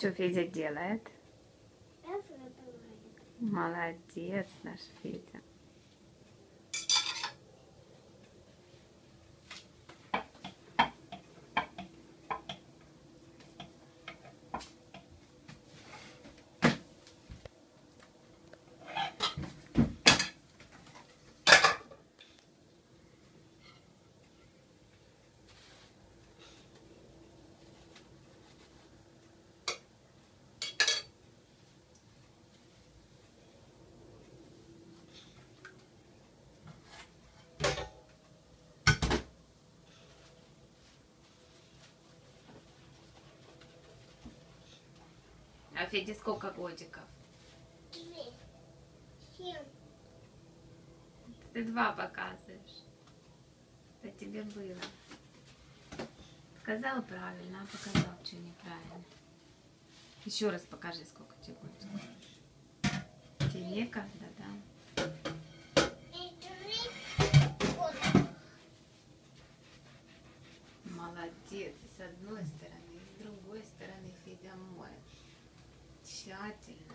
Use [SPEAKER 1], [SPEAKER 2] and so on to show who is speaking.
[SPEAKER 1] Что Федя делает?
[SPEAKER 2] Посудомойка.
[SPEAKER 1] Молодец наш Федя. А Феде сколько годиков?
[SPEAKER 2] 7.
[SPEAKER 1] Ты 2 показываешь. Это тебе было. Сказал правильно, а показал, что неправильно. Еще раз покажи, сколько тебе годиков. Тебе некогда, да? Молодец. И с одной стороны, и с другой стороны Федя моет. Тщательно.